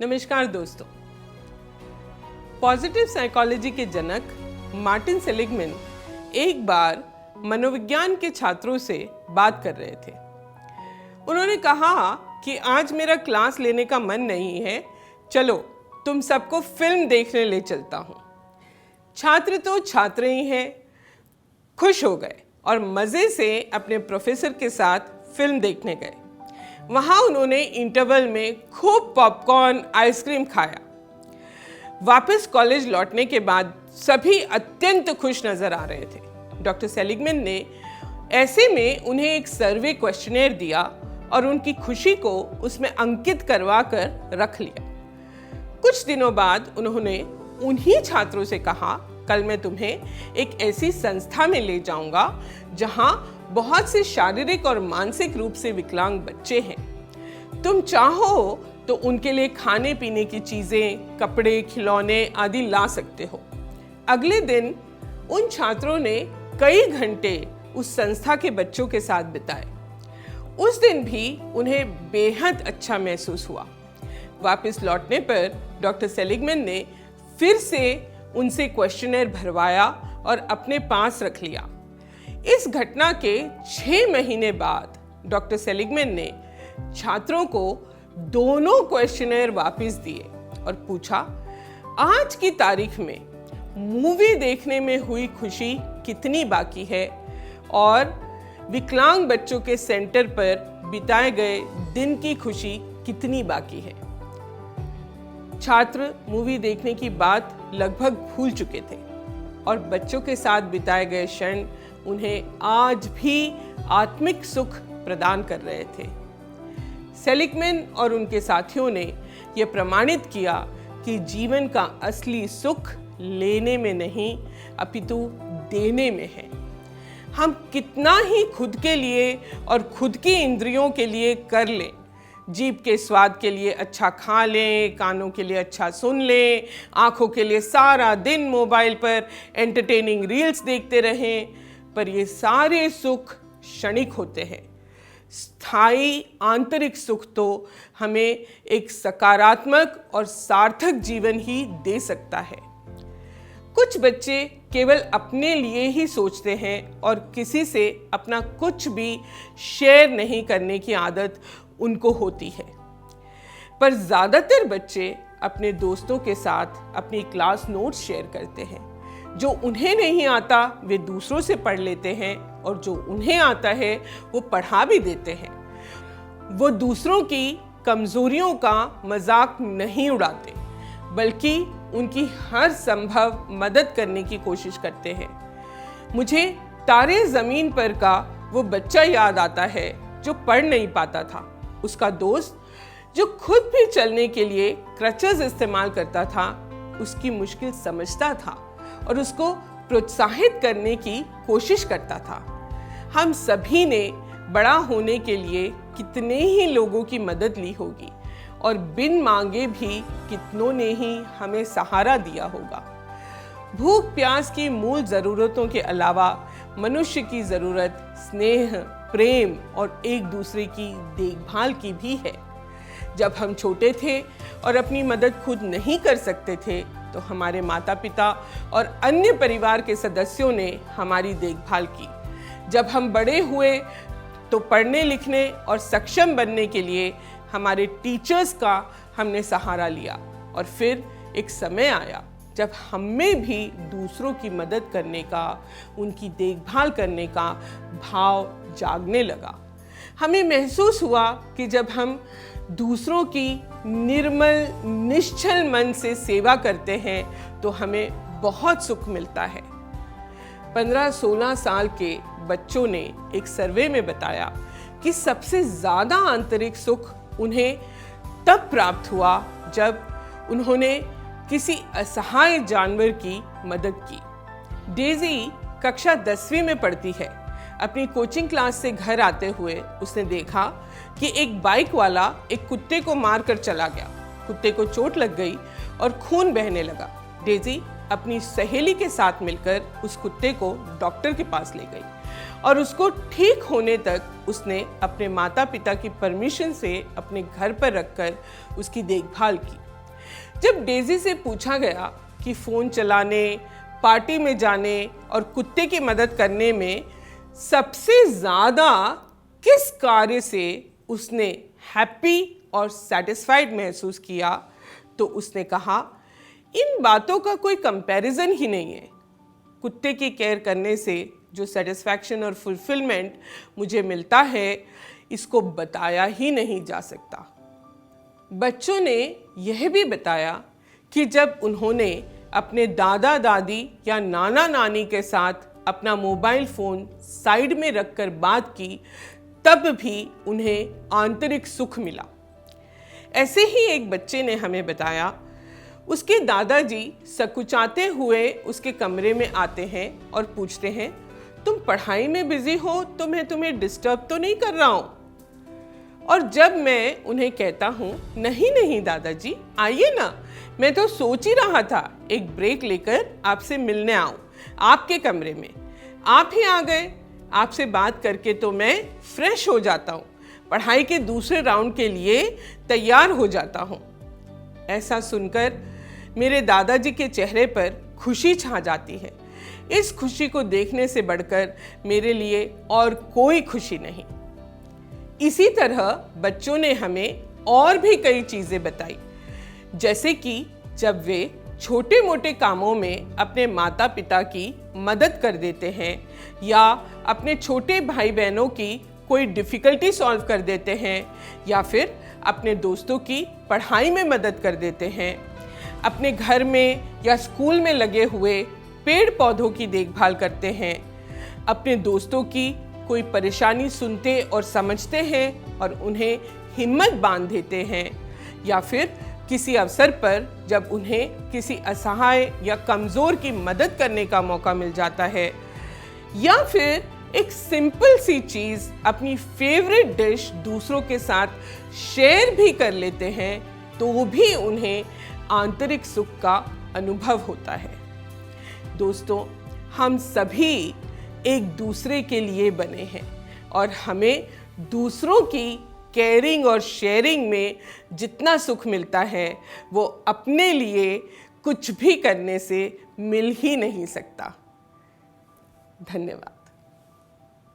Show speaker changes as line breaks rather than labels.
नमस्कार दोस्तों। Positive psychology के जनक मार्टिन सेलिगमैन एक बार मनोविज्ञान के छात्रों से बात कर रहे थे। उन्होंने कहा कि आज मेरा क्लास लेने का मन नहीं है, चलो तुम सबको फिल्म देखने ले चलता हूँ। छात्र तो छात्र ही हैं, खुश हो गए और मज़े से अपने प्रोफेसर के साथ फिल्म देखने गए। वहाँ उन्होंने इंटरवल में खूब पॉपकॉर्न आइसक्रीम खाया। वापस कॉलेज लौटने के बाद सभी अत्यंत खुश नज़र आ रहे थे। डॉक्टर सेलिगमैन ने ऐसे में उन्हें एक सर्वे क्वेश्चनेयर दिया और उनकी खुशी को उसमें अंकित करवा कर रख लिया। कुछ दिनों बाद उन्होंने उन्हीं छात्रों से कहा, कल मैं तुम्हें एक ऐसी संस्था में ले जाऊंगा जहां बहुत से शारीरिक और मानसिक रूप से विकलांग बच्चे हैं। तुम चाहो तो उनके लिए खाने पीने की चीजें, कपड़े, खिलौने आदि ला सकते हो। अगले दिन उन छात्रों ने कई घंटे उस संस्था के बच्चों के साथ बिताए। उस दिन भी उन्हें बेहद अच्छा महसूस हुआ। वापस लौटने पर डॉक्टर सेलिगमैन ने फिर से उनसे क्वेश्चनर भरवाया और अपने पास रख लिया। इस घटना के 6 महीने बाद डॉक्टर सेलिगमैन ने छात्रों को दोनों क्वेश्चनर वापस दिए और पूछा, आज की तारीख में मूवी देखने में हुई खुशी कितनी बाकी है और विकलांग बच्चों के सेंटर पर बिताए गए दिन की खुशी कितनी बाकी है। छात्र मूवी देखने की बात लगभग भूल चुके थे और बच्चों के साथ बिताए गए क्षण उन्हें आज भी आत्मिक सुख प्रदान कर रहे थे। सेलिगमैन और उनके साथियों ने यह प्रमाणित किया कि जीवन का असली सुख लेने में नहीं अपितु देने में है। हम कितना ही खुद के लिए और खुद की इंद्रियों के लिए कर लें, जीभ के स्वाद के लिए अच्छा खा लें, कानों के लिए अच्छा सुन लें, आंखों के लिए सारा दिन मोबाइल पर एंटरटेनिंग रील्स देखते रहें, पर ये सारे सुख क्षणिक होते हैं। स्थायी आंतरिक सुख तो हमें एक सकारात्मक और सार्थक जीवन ही दे सकता है। कुछ बच्चे केवल अपने लिए ही सोचते हैं और किसी से अपना कुछ भी शेयर नहीं करने की आदत उनको होती है, पर ज़्यादातर बच्चे अपने दोस्तों के साथ अपनी क्लास नोट्स शेयर करते हैं। जो उन्हें नहीं आता वे दूसरों से पढ़ लेते हैं और जो उन्हें आता है वो पढ़ा भी देते हैं। वो दूसरों की कमजोरियों का मजाक नहीं उड़ाते, बल्कि उनकी हर संभव मदद करने की कोशिश करते हैं। मुझे तारे ज़मीन पर का वो बच्चा याद आता है जो पढ़ नहीं पाता था। उसका दोस्त जो खुद भी चलने के लिए क्रचेस इस्तेमाल करता था, उसकी मुश्किल समझता था और उसको प्रोत्साहित करने की कोशिश करता था। हम सभी ने बड़ा होने के लिए कितने ही लोगों की मदद ली होगी और बिन मांगे भी कितनों ने ही हमें सहारा दिया होगा। भूख प्यास की मूल ज़रूरतों के अलावा मनुष्य की ज़रूरत स्नेह, प्रेम और एक दूसरे की देखभाल की भी है। जब हम छोटे थे और अपनी मदद खुद नहीं कर सकते थे तो हमारे माता पिता और अन्य परिवार के सदस्यों ने हमारी देखभाल की। जब हम बड़े हुए तो पढ़ने लिखने और सक्षम बनने के लिए हमारे टीचर्स का हमने सहारा लिया और फिर एक समय आया जब हम में भी दूसरों की मदद करने का, उनकी देखभाल करने का भाव जागने लगा। हमें महसूस हुआ कि जब हम दूसरों की निर्मल निश्चल मन से सेवा करते हैं तो हमें बहुत सुख मिलता है। 15-16 साल के बच्चों ने एक सर्वे में बताया कि सबसे ज़्यादा आंतरिक सुख उन्हें तब प्राप्त हुआ जब उन्होंने किसी असहाय जानवर की मदद की। डेज़ी कक्षा 10वीं में पढ़ती है। अपनी कोचिंग क्लास से घर आते हुए उसने देखा कि एक बाइक वाला एक कुत्ते को मार कर चला गया। कुत्ते को चोट लग गई और खून बहने लगा। डेज़ी अपनी सहेली के साथ मिलकर उस कुत्ते को डॉक्टर के पास ले गई और उसको ठीक होने तक उसने अपने माता पिता की परमिशन से अपने घर पर रखकर उसकी देखभाल की। जब डेजी से पूछा गया कि फ़ोन चलाने, पार्टी में जाने और कुत्ते की मदद करने में सबसे ज़्यादा किस कार्य से उसने हैप्पी और सेटिस्फाइड महसूस किया, तो उसने कहा, इन बातों का कोई कंपैरिजन ही नहीं है। कुत्ते की केयर करने से जो सेटिस्फैक्शन और फुलफिलमेंट मुझे मिलता है, इसको बताया ही नहीं जा सकता। बच्चों ने यह भी बताया कि जब उन्होंने अपने दादा दादी या नाना नानी के साथ अपना मोबाइल फ़ोन साइड में रखकर बात की, तब भी उन्हें आंतरिक सुख मिला। ऐसे ही एक बच्चे ने हमें बताया, उसके दादाजी सकुचाते हुए उसके कमरे में आते हैं और पूछते हैं, तुम पढ़ाई में बिजी हो तो मैं तुम्हें डिस्टर्ब तो नहीं कर रहा हूं? और जब मैं उन्हें कहता हूं, नहीं नहीं दादाजी, आइए ना, मैं तो सोच ही रहा था एक ब्रेक लेकर आपसे मिलने आऊं आपके कमरे में, आप ही आ गए। आपसे बात करके तो मैं फ्रेश हो जाता हूं, पढ़ाई के दूसरे राउंड के लिए तैयार हो जाता हूं। ऐसा सुनकर मेरे दादाजी के चेहरे पर खुशी छा जाती है। इस खुशी को देखने से बढ़कर मेरे लिए और कोई खुशी नहीं। इसी तरह बच्चों ने हमें और भी कई चीजें बताई, जैसे कि जब वे छोटे मोटे कामों में अपने माता पिता की मदद कर देते हैं या अपने छोटे भाई बहनों की कोई डिफ़िकल्टी सॉल्व कर देते हैं या फिर अपने दोस्तों की पढ़ाई में मदद कर देते हैं, अपने घर में या स्कूल में लगे हुए पेड़ पौधों की देखभाल करते हैं, अपने दोस्तों की कोई परेशानी सुनते और समझते हैं और उन्हें हिम्मत बांध देते हैं, या फिर किसी अवसर पर जब उन्हें किसी असहाय या कमज़ोर की मदद करने का मौका मिल जाता है, या फिर एक सिंपल सी चीज़, अपनी फेवरेट डिश दूसरों के साथ शेयर भी कर लेते हैं, तो भी उन्हें आंतरिक सुख का अनुभव होता है। दोस्तों, हम सभी एक दूसरे के लिए बने हैं और हमें दूसरों की केयरिंग और शेयरिंग में जितना सुख मिलता है, वो अपने लिए कुछ भी करने से मिल ही नहीं सकता। धन्यवाद।